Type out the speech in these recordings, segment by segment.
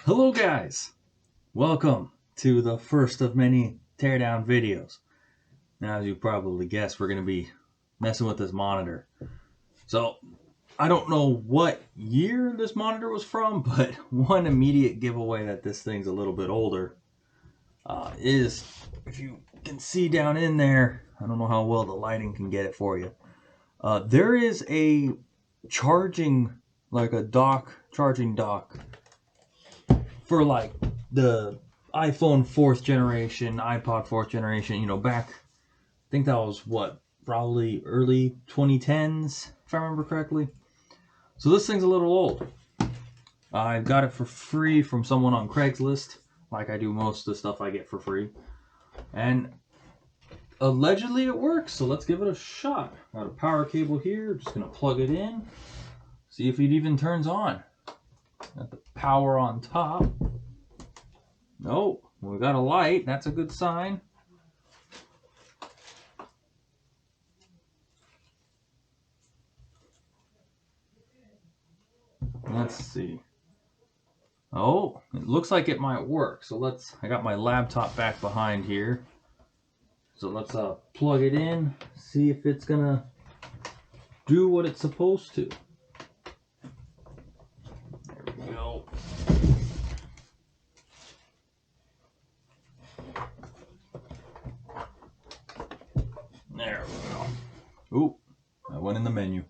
Hello guys, welcome to the first of many teardown videos. Now, as you probably guessed, we're going to be messing with this monitor. So I don't know what year this monitor was from, but one immediate giveaway that this thing's a little bit older is, if you can see down in there, I don't know how well the lighting can get it for you. There is a charging, like a charging dock for like the iPhone 4th generation, iPod 4th generation, back, I think that was what, probably early 2010s, if I remember correctly. So this thing's a little old. I got it for free from someone on Craigslist, like I do most of the stuff I get for free. And allegedly it works, so let's give it a shot. Got a power cable here, just gonna plug it in, see if it even turns on. Got the power on top. Nope, we got a light. That's a good sign. Let's see. Oh, it looks like it might work. So I got my laptop back behind here. So let's plug it in, see if it's gonna do what it's supposed to. There we go. There we go. Ooh, I went in the menu.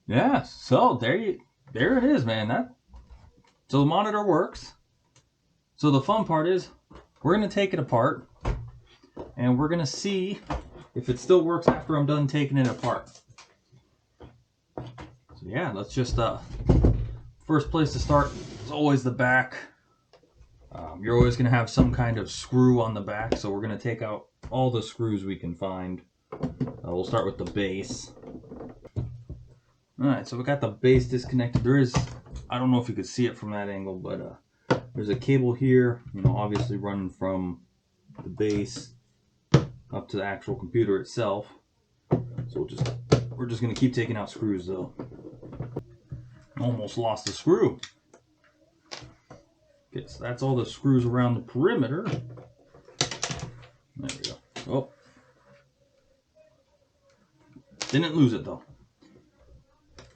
Yeah, so there it is, man. So the monitor works. So the fun part is we're gonna take it apart and we're gonna see if it still works after I'm done taking it apart. So yeah, let's just first place to start is always the back. You're always gonna have some kind of screw on the back, so we're gonna take out all the screws we can find. We'll start with the base. Alright, so we got the base disconnected. There is, I don't know if you could see it from that angle, but there's a cable here, obviously running from the base up to the actual computer itself. So we're just gonna keep taking out screws though. Almost lost a screw. Okay, so that's all the screws around the perimeter. There we go. Oh, didn't lose it though.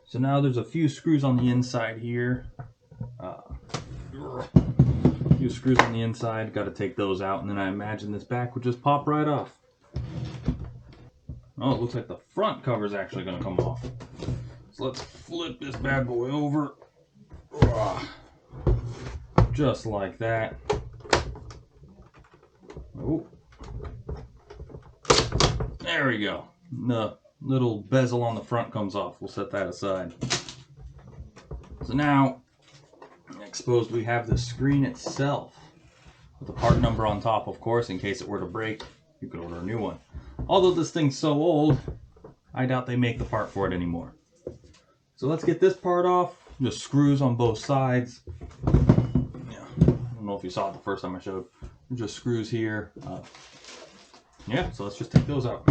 So now there's a few screws on the inside here. A few screws on the inside, got to take those out, and then I imagine this back would just pop right off. Oh, it looks like the front cover is actually going to come off. So let's flip this bad boy over. Just like that. Oh. There we go. The little bezel on the front comes off. We'll set that aside. So now, exposed, we have the screen itself with the part number on top, of course, in case it were to break. You could order a new one. Although this thing's so old, I doubt they make the part for it anymore. So let's get this part off. Just screws on both sides. Yeah, I don't know if you saw it the first time I showed. Just screws here. Yeah, so let's just take those out.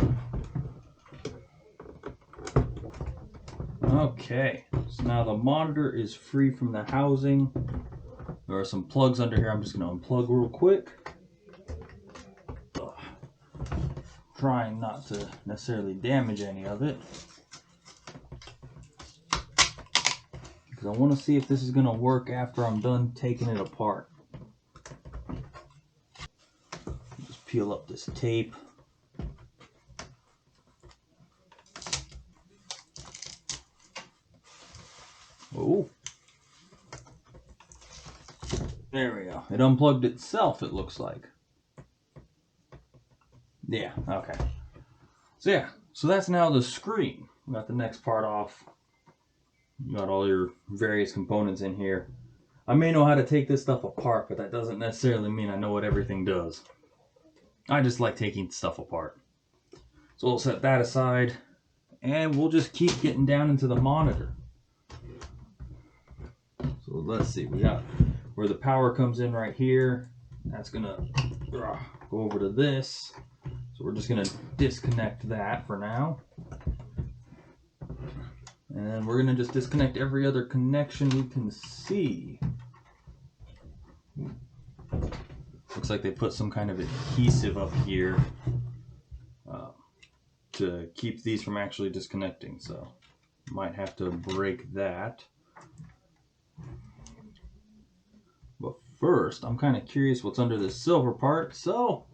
Okay, so now the monitor is free from the housing. There are some plugs under here. I'm just going to unplug real quick. Trying not to necessarily damage any of it, because I want to see if this is going to work after I'm done taking it apart. Just peel up this tape. Oh, there we go. It unplugged itself, it looks like. Yeah, okay. So yeah, so that's now the screen. We got the next part off. You got all your various components in here. I may know how to take this stuff apart, but that doesn't necessarily mean I know what everything does. I just like taking stuff apart. So we'll set that aside, and we'll just keep getting down into the monitor. So let's see, we got where the power comes in right here. That's gonna go over to this. So we're just going to disconnect that for now. And we're going to just disconnect every other connection we can see. Looks like they put some kind of adhesive up here to keep these from actually disconnecting, so might have to break that. But first, I'm kind of curious what's under this silver part, so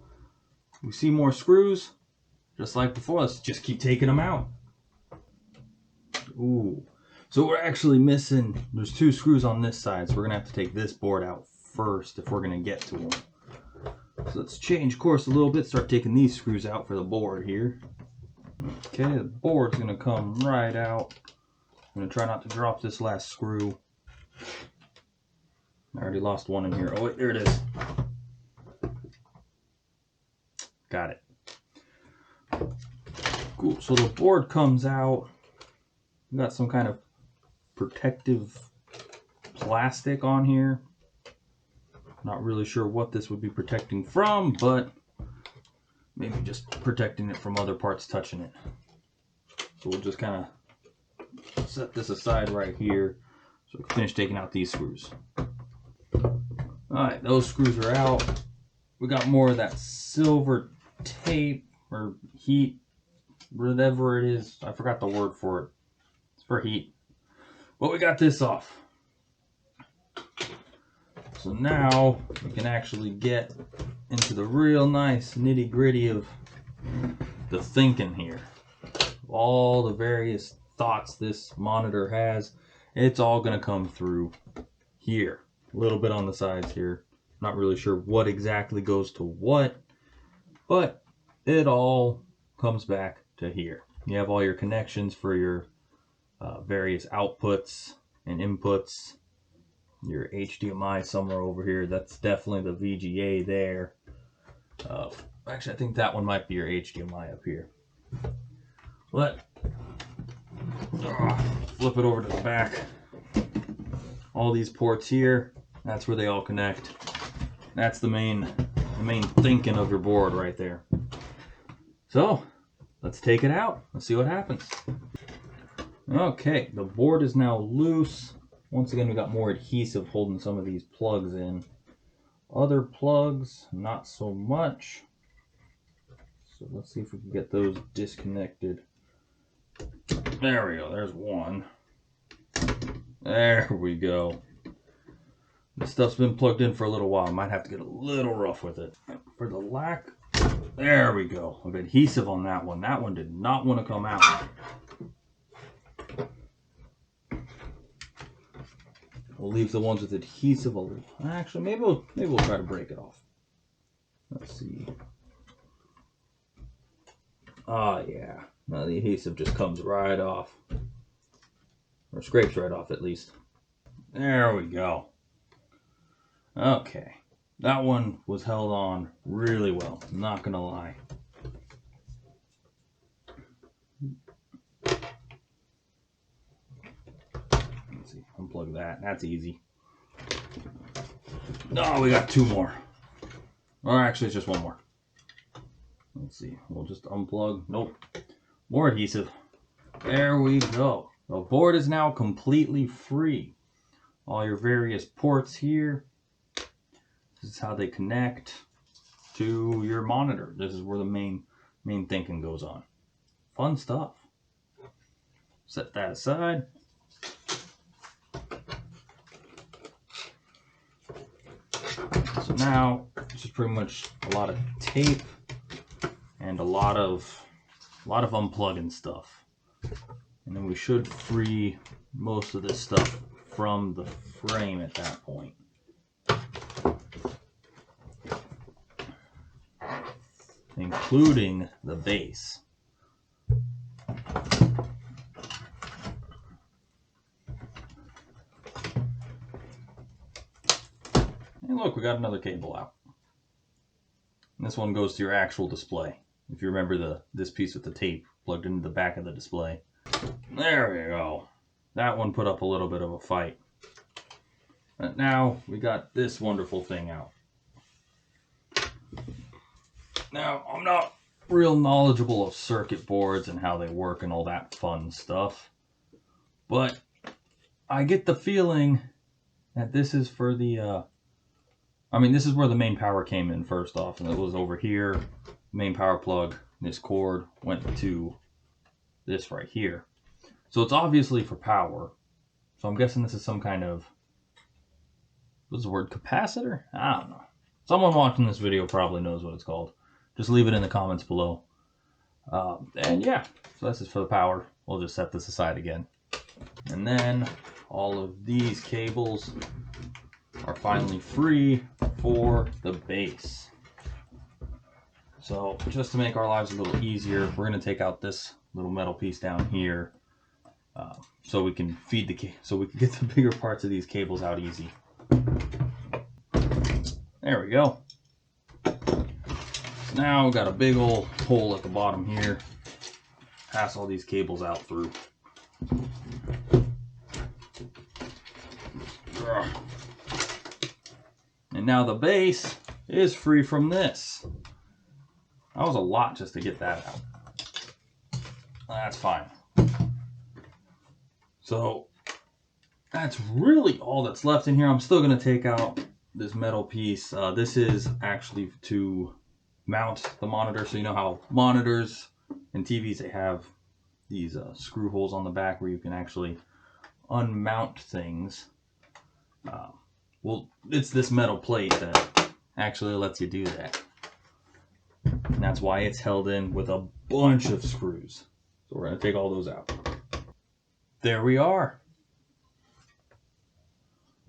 we see more screws, just like before. Let's just keep taking them out. Ooh, so we're actually missing, there's 2 screws on this side, so we're gonna have to take this board out first if we're gonna get to them. So let's change course a little bit, start taking these screws out for the board here. Okay, the board's gonna come right out. I'm gonna try not to drop this last screw. I already lost one in here. Oh wait, there it is. Got it. Cool, so the board comes out. We got some kind of protective plastic on here. Not really sure what this would be protecting from, but maybe just protecting it from other parts touching it. So we'll just kind of set this aside right here so we can finish taking out these screws. Alright, those screws are out. We got more of that silver tape or heat, whatever it is. I forgot the word for it. It's for heat. But we got this off. So now we can actually get into the real nice nitty gritty of the thinking here. All the various thoughts this monitor has, it's all going to come through here. A little bit on the sides here. Not really sure what exactly goes to what, but it all comes back to here. You have all your connections for your various outputs and inputs. Your HDMI somewhere over here. That's definitely the VGA there. Actually, I think that one might be your HDMI up here. But flip it over to the back. All these ports here, that's where they all connect. That's the main thinking of your board right there. So let's take it out. Let's see what happens. Okay, the board is now loose. Once again, we got more adhesive holding some of these plugs in. Other plugs, not so much. So let's see if we can get those disconnected. There we go, there's one. There we go. This stuff's been plugged in for a little while. I might have to get a little rough with it. For the lack, there we go, of adhesive on that one. That one did not want to come out. We'll leave the ones with adhesive a little. Actually, maybe we'll try to break it off. Let's see. Oh yeah, now the adhesive just comes right off, or scrapes right off at least. There we go. Okay, that one was held on really well. Not gonna lie. Let's see, unplug that. That's easy. No, we got 2 more. Or actually, it's just 1 more. Let's see. We'll just unplug. Nope. More adhesive. There we go. The board is now completely free. All your various ports here. This is how they connect to your monitor. This is where the main thinking goes on. Fun stuff. Set that aside. So now this is pretty much a lot of tape and a lot of unplugging stuff. And then we should free most of this stuff from the frame at that point. Including the base. And look, we got another cable out. And this one goes to your actual display. If you remember this piece with the tape plugged into the back of the display. There we go. That one put up a little bit of a fight. But now we got this wonderful thing out. Now, I'm not real knowledgeable of circuit boards and how they work and all that fun stuff, but I get the feeling that this is for the I mean, this is where the main power came in first off, and it was over here. Main power plug, this cord went to this right here. So it's obviously for power. So I'm guessing this is some kind of, what's the word, capacitor? I don't know. Someone watching this video probably knows what it's called. Just leave it in the comments below. And yeah, so this is for the power. We'll just set this aside again. And then all of these cables are finally free for the base. So just to make our lives a little easier, we're going to take out this little metal piece down here, so we can feed so we can get the bigger parts of these cables out easy. There we go. So now we've got a big old hole at the bottom here. Pass all these cables out through. And now the base is free from this. That was a lot just to get that out. That's fine. So that's really all that's left in here. I'm still going to take out this metal piece. This is actually to mount the monitor. So you know how monitors and TVs, they have these screw holes on the back where you can actually unmount things. Well, it's this metal plate that actually lets you do that. And that's why it's held in with a bunch of screws. So we're going to take all those out. There we are.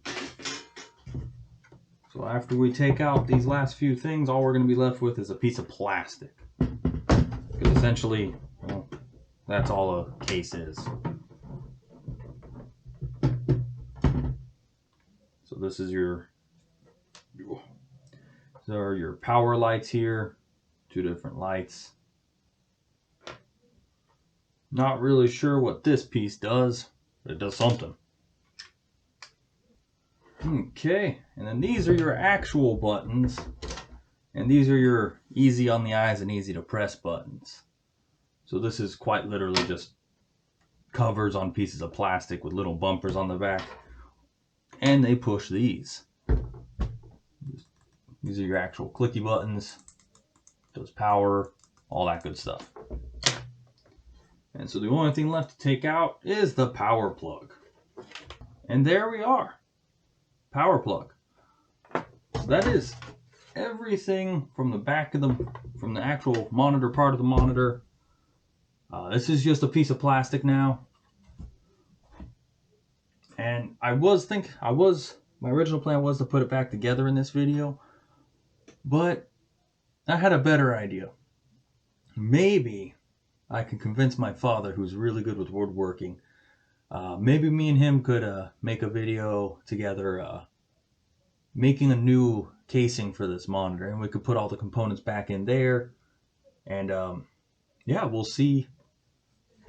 So after we take out these last few things, all we're going to be left with is a piece of plastic. Because essentially, well, that's all a case is. So this is your power lights here. 2 different lights. Not really sure what this piece does, but it does something. Okay, and then these are your actual buttons, and these are your easy on the eyes and easy to press buttons. So this is quite literally just covers on pieces of plastic with little bumpers on the back, and they push these. These are your actual clicky buttons. Does power, all that good stuff. And so the only thing left to take out is the power plug. And there we are. Power plug. So that is everything from the back of from the actual monitor part of the monitor. This is just a piece of plastic now. And my original plan was to put it back together in this video, but I had a better idea. Maybe I can convince my father, who's really good with woodworking. Maybe me and him could make a video together making a new casing for this monitor, and we could put all the components back in there. And yeah, we'll see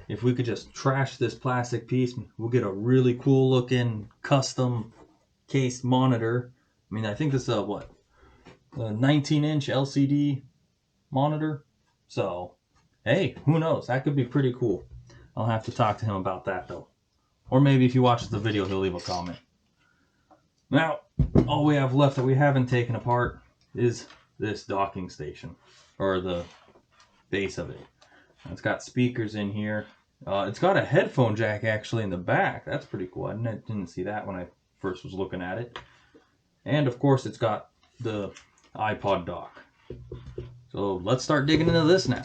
if we could just trash this plastic piece. We'll get a really cool looking custom case monitor. I mean, I think this is a 19-inch LCD monitor. So hey, who knows? That could be pretty cool. I'll have to talk to him about that though. Or maybe if he watches the video, he'll leave a comment. Now, all we have left that we haven't taken apart is this docking station, or the base of it. It's got speakers in here. It's got a headphone jack actually in the back. That's pretty cool. I didn't see that when I first was looking at it. And of course, it's got the iPod dock. So let's start digging into this now.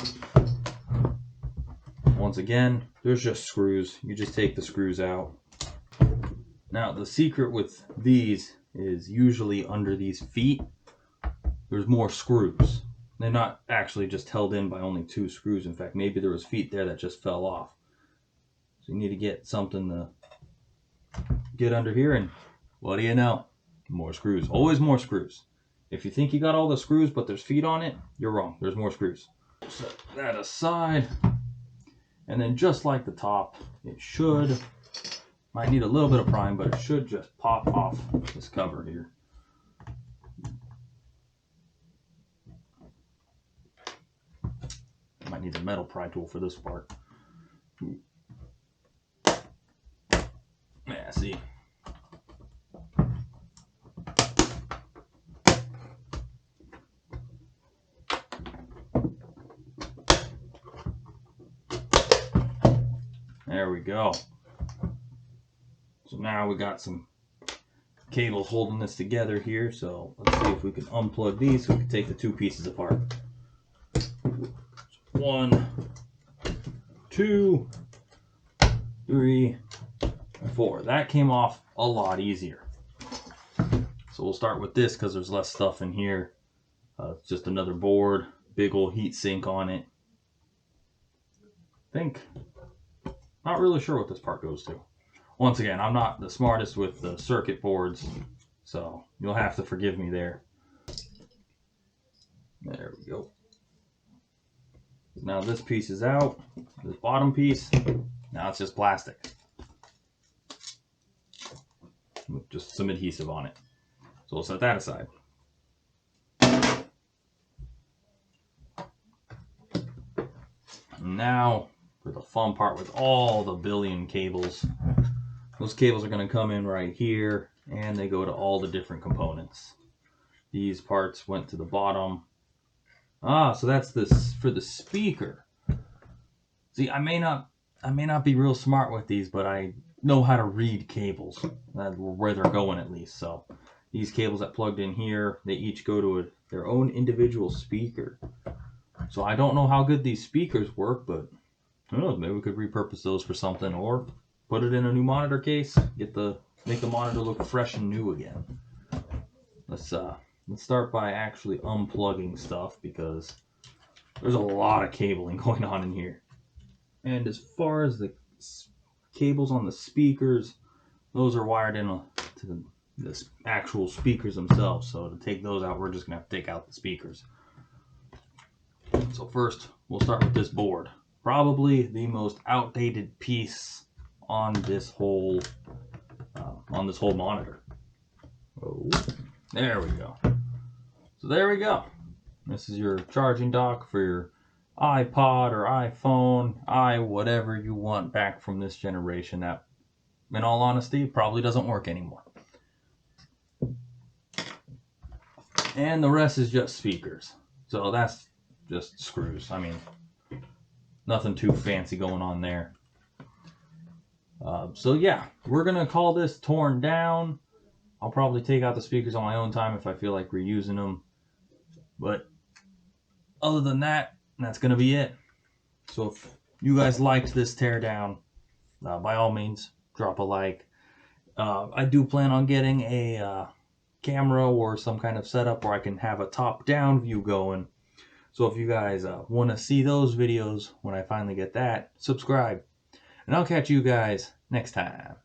Once again, there's just screws. You just take the screws out. Now, the secret with these is usually under these feet, there's more screws. They're not actually just held in by only 2 screws. In fact, maybe there was feet there that just fell off. So you need to get something to get under here, and what do you know? More screws. Always more screws. If you think you got all the screws but there's feet on it, you're wrong. There's more screws. Set that aside. And then just like the top, it might need a little bit of prime, but it should just pop off this cover here. Might need a metal pry tool for this part. Yeah, see. There we go. So now we got some cables holding this together here. So let's see if we can unplug these so we can take the two pieces apart. 1, 2, 3, 4. That came off a lot easier. So we'll start with this because there's less stuff in here. It's just another board, big old heat sink on it. Not really sure what this part goes to. Once again, I'm not the smartest with the circuit boards, so you'll have to forgive me there. There we go. Now this piece is out. This bottom piece, now it's just plastic with just some adhesive on it. So we'll set that aside. Now for the fun part with all the billion cables. Those cables are going to come in right here, and they go to all the different components. These parts went to the bottom. Ah, so that's this for the speaker. See, I may not be real smart with these, but I know how to read cables, where they're going at least. So these cables that plugged in here, they each go to their own individual speaker. So I don't know how good these speakers work, but who knows, maybe we could repurpose those for something, or put it in a new monitor case, make the monitor look fresh and new again. Let's start by actually unplugging stuff because there's a lot of cabling going on in here. And as far as the cables on the speakers, those are wired in to the actual speakers themselves. So to take those out, we're just gonna have to take out the speakers. So first, we'll start with this board. Probably the most outdated piece on this whole monitor. Oh, there we go. So there we go. This is your charging dock for your iPod or iPhone, whatever you want back from this generation that, in all honesty, probably doesn't work anymore. And the rest is just speakers. So that's just screws. I mean, nothing too fancy going on there. So yeah, we're gonna call this torn down. I'll probably take out the speakers on my own time if I feel like reusing them. But other than that, that's gonna be it. So if you guys liked this teardown, by all means, drop a like. I do plan on getting a camera or some kind of setup where I can have a top-down view going. So if you guys want to see those videos when I finally get that, subscribe. And I'll catch you guys next time.